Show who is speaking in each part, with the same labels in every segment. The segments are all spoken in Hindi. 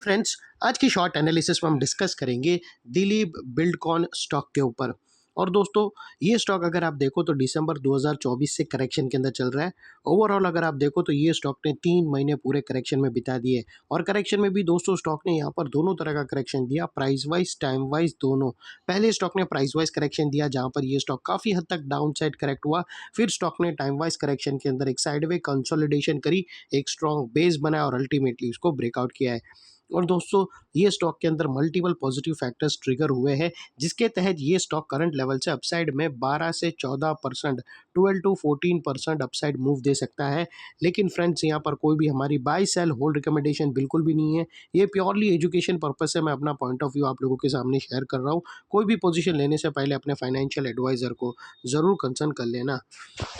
Speaker 1: फ्रेंड्स, आज की शॉर्ट एनालिसिस में हम डिस्कस करेंगे दिलीप बिल्डकॉन स्टॉक के ऊपर। और दोस्तों, ये स्टॉक अगर आप देखो तो दिसंबर 2024 से करेक्शन के अंदर चल रहा है। ओवरऑल अगर आप देखो तो ये स्टॉक ने 3 महीने पूरे करेक्शन में बिता दिए। और करेक्शन में भी दोस्तों स्टॉक ने यहाँ पर दोनों तरह का करेक्शन दिया, प्राइस वाइज, टाइम वाइज दोनों। पहले स्टॉक ने प्राइस वाइज करेक्शन दिया जहाँ पर ये स्टॉक काफ़ी हद तक डाउन साइड करेक्ट हुआ। फिर स्टॉक ने टाइम वाइज करेक्शन के अंदर एक साइडवे कंसोलिडेशन करी, एक स्ट्रॉन्ग बेस बनाया और अल्टीमेटली उसको ब्रेकआउट किया है। और दोस्तों, ये स्टॉक के अंदर मल्टीपल पॉजिटिव फैक्टर्स ट्रिगर हुए हैं, जिसके तहत ये स्टॉक करंट लेवल से अपसाइड में 12 से 14%, 12 टू 14% अपसाइड मूव दे सकता है। लेकिन फ्रेंड्स, यहाँ पर कोई भी हमारी बाय सेल होल्ड रिकमेंडेशन बिल्कुल भी नहीं है। ये प्योरली एजुकेशन पर्पज से मैं अपना पॉइंट ऑफ व्यू आप लोगों के सामने शेयर कर रहा हूँ। कोई भी पोजीशन लेने से पहले अपने फाइनेंशियल एडवाइजर को ज़रूर कंसल्ट कर लेना।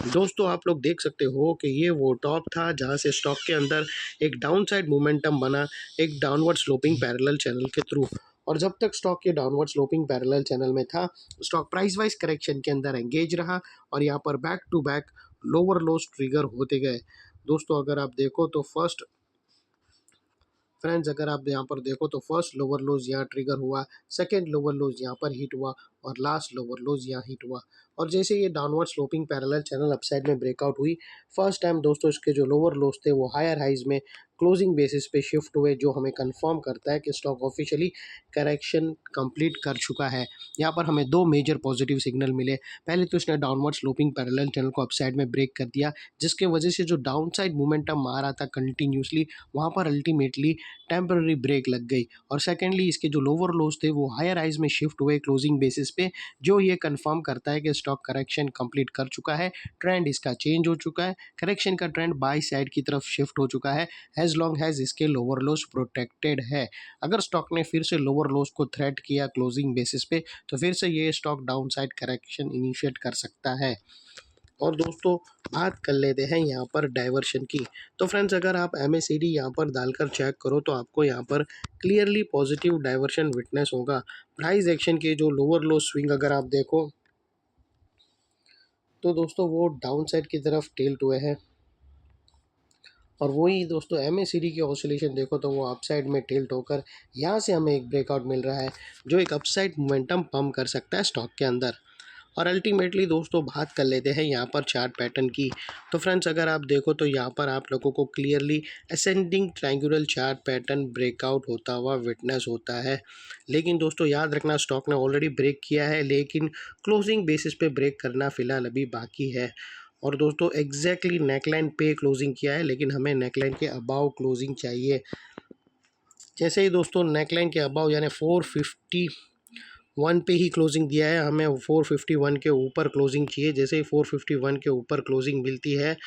Speaker 1: दोस्तों, आप लोग देख सकते हो कि ये वो टॉप था जहां से स्टॉक के अंदर एक डाउन साइड मोमेंटम बना, एक डाउनवर्ड स्लोपिंग पैरेलल चैनल के थ्रू। और जब तक स्टॉक ये डाउनवर्ड स्लोपिंग पैरेलल चैनल में था, स्टॉक प्राइस वाइज करेक्शन के अंदर एंगेज रहा और यहाँ पर back to back lower lows trigger होते गए। दोस्तों, अगर आप देखो तो फ्रेंड्स, अगर आप यहाँ पर देखो तो फर्स्ट लोअर लोज यहाँ ट्रिगर हुआ, सेकंड लोअर लोज यहाँ पर हिट हुआ और लास्ट लोअर लोज यहाँ हिट हुआ। और जैसे ये downward sloping parallel channel upside में ब्रेकआउट हुई, फर्स्ट टाइम दोस्तों इसके जो लोअर लोज थे वो हायर हाइज में क्लोजिंग बेसिस पे शिफ्ट हुए, जो हमें कंफर्म करता है कि स्टॉक ऑफिशियली करेक्शन कंप्लीट कर चुका है। यहाँ पर हमें दो मेजर पॉजिटिव सिग्नल मिले। पहले तो इसने डाउनवर्ड स्लोपिंग पैरेलल चैनल को अपसाइड में ब्रेक कर दिया, जिसके वजह से जो डाउन साइड मोमेंटम आ रहा था कंटिन्यूसली, वहाँ पर अल्टीमेटली टेम्पररी ब्रेक लग गई। और सेकेंडली, इसके जो लोअर लोज थे वो हायर हाइज में शिफ्ट हुए क्लोजिंग बेसिस पे, जो ये कंफर्म करता है कि स्टॉक करेक्शन कंप्लीट कर चुका है, ट्रेंड इसका चेंज हो चुका है, करेक्शन का ट्रेंड बाय साइड की तरफ शिफ्ट हो चुका है, एज लॉन्ग हैज इसके लोअर लोज प्रोटेक्टेड है। अगर स्टॉक ने फिर से लोअर लोज को थ्रेट किया क्लोजिंग बेसिस पे, तो फिर से ये stock down side correction initiate कर सकता है। और दोस्तों, बात कर लेते हैं यहाँ पर डाइवर्शन की। तो फ्रेंड्स, अगर आप MACD यहाँ पर डालकर चेक करो तो आपको यहाँ पर क्लियरली पॉजिटिव डाइवर्शन विटनेस होगा। प्राइस एक्शन के जो लोअर लो स्विंग अगर आप देखो तो दोस्तों वो डाउन साइड की तरफ टिल्ट हुए हैं। और वही दोस्तों MACD की ऑसिलेशन देखो तो वो अपसाइड में टिल्ट होकर यहाँ से हमें एक ब्रेकआउट मिल रहा है, जो एक अपसाइड मोमेंटम पम्प कर सकता है स्टॉक के अंदर। और अल्टीमेटली दोस्तों, बात कर लेते हैं यहाँ पर चार्ट पैटर्न की। तो फ्रेंड्स, अगर आप देखो तो यहाँ पर आप लोगों को clearly ascending triangular chart pattern breakout होता हुआ विटनेस होता है। लेकिन दोस्तों याद रखना, स्टॉक ने ऑलरेडी ब्रेक किया है, लेकिन क्लोजिंग बेसिस पे ब्रेक करना फिलहाल अभी बाकी है। और दोस्तों, एग्जैक्टली नेकलाइन पे क्लोजिंग किया है, लेकिन हमें नेकलाइन के अबाव क्लोजिंग चाहिए। जैसे ही दोस्तों नेकलाइन के अबाव यानी 451 पे ही क्लोजिंग दिया है, हमें 451 के ऊपर क्लोजिंग चाहिए। जैसे ही 451 के ऊपर क्लोजिंग मिलती है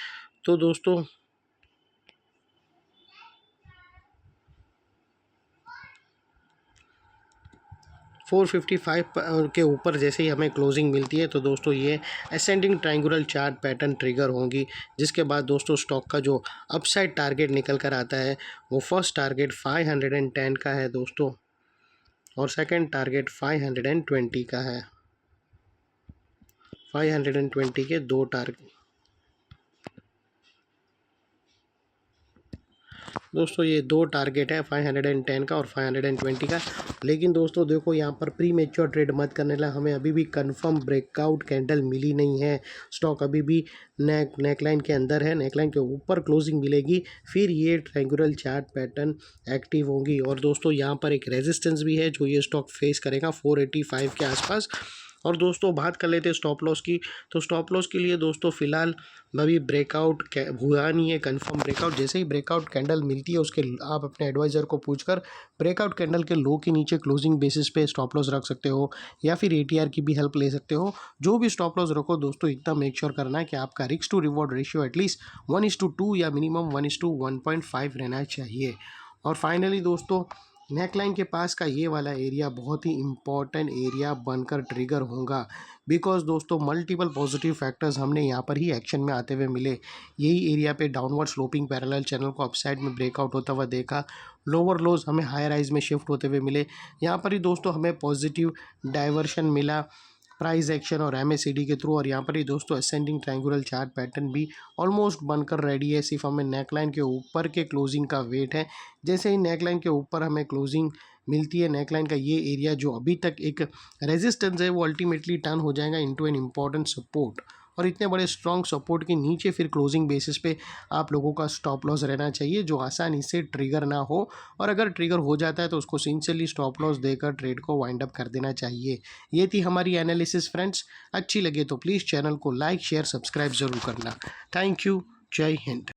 Speaker 1: तो दोस्तों 455 के ऊपर जैसे ही हमें क्लोजिंग मिलती है तो दोस्तों ये ascending triangular chart pattern trigger होंगी, जिसके बाद दोस्तों स्टॉक का जो अपसाइड टारगेट निकल कर आता है वो फर्स्ट टारगेट 510 का है दोस्तों, और सेकंड टारगेट 520 का है। 520 के दो टारगेट दोस्तों, ये दो टारगेट है 510 का और 520 का। लेकिन दोस्तों देखो, यहाँ पर प्री मेच्योर ट्रेड मत करने लगा, हमें अभी भी कंफर्म ब्रेकआउट कैंडल मिली नहीं है। स्टॉक अभी भी नेकलाइन के अंदर है, नेकलाइन के ऊपर क्लोजिंग मिलेगी, फिर ये ट्रायंगुलर चार्ट पैटर्न एक्टिव होंगी। और दोस्तों यहाँ पर एक रेजिस्टेंस भी है जो ये स्टॉक फेस करेगा 485 के आसपास। और दोस्तों बात कर लेते हैं स्टॉप लॉस की। तो स्टॉप लॉस के लिए दोस्तों फ़िलहाल अभी ब्रेकआउट हुआ नहीं है कंफर्म ब्रेकआउट। जैसे ही ब्रेकआउट कैंडल मिलती है उसके आप अपने एडवाइज़र को पूछकर ब्रेकआउट कैंडल के लो के नीचे क्लोजिंग बेसिस पे स्टॉप लॉस रख सकते हो, या फिर ATR की भी हेल्प ले सकते हो। जो भी स्टॉप लॉस रखो दोस्तों, इतना मेक श्योर करना है कि आपका risk to reward ratio at least 1:2 या मिनिमम 1:1.5 रहना चाहिए। और फाइनली दोस्तों, नेकलाइन के पास का ये वाला एरिया बहुत ही इम्पॉर्टेंट एरिया बनकर ट्रिगर होगा, बिकॉज दोस्तों मल्टीपल पॉजिटिव फैक्टर्स हमने यहाँ पर ही एक्शन में आते हुए मिले। यही एरिया पे डाउनवर्ड स्लोपिंग पैरेलल चैनल को अपसाइड में ब्रेकआउट होता हुआ देखा, लोअर लोज हमें हायर राइज में शिफ्ट होते हुए मिले। यहाँ पर ही दोस्तों हमें पॉजिटिव डाइवर्शन मिला प्राइस एक्शन और एमएसीडी के थ्रू। और यहाँ पर ही दोस्तों असेंडिंग ट्रायंगुलर चार्ट पैटर्न भी ऑलमोस्ट बनकर रेडी है। सिर्फ हमें नेकलाइन के ऊपर के क्लोजिंग का वेट है। जैसे ही नेकलाइन के ऊपर हमें क्लोजिंग मिलती है, नेकलाइन का ये एरिया जो अभी तक एक रेजिस्टेंस है वो अल्टीमेटली टर्न हो जाएगा इनटू एन इम्पॉर्टेंट सपोर्ट। और इतने बड़े स्ट्रॉन्ग सपोर्ट के नीचे फिर क्लोजिंग बेसिस पे आप लोगों का स्टॉप लॉस रहना चाहिए जो आसानी से ट्रिगर ना हो। और अगर ट्रिगर हो जाता है तो उसको सिंसियरली स्टॉप लॉस देकर ट्रेड को वाइंड अप कर देना चाहिए। ये थी हमारी एनालिसिस फ्रेंड्स। अच्छी लगे तो प्लीज़ चैनल को लाइक शेयर सब्सक्राइब ज़रूर करना। Thank you. जय हिंद।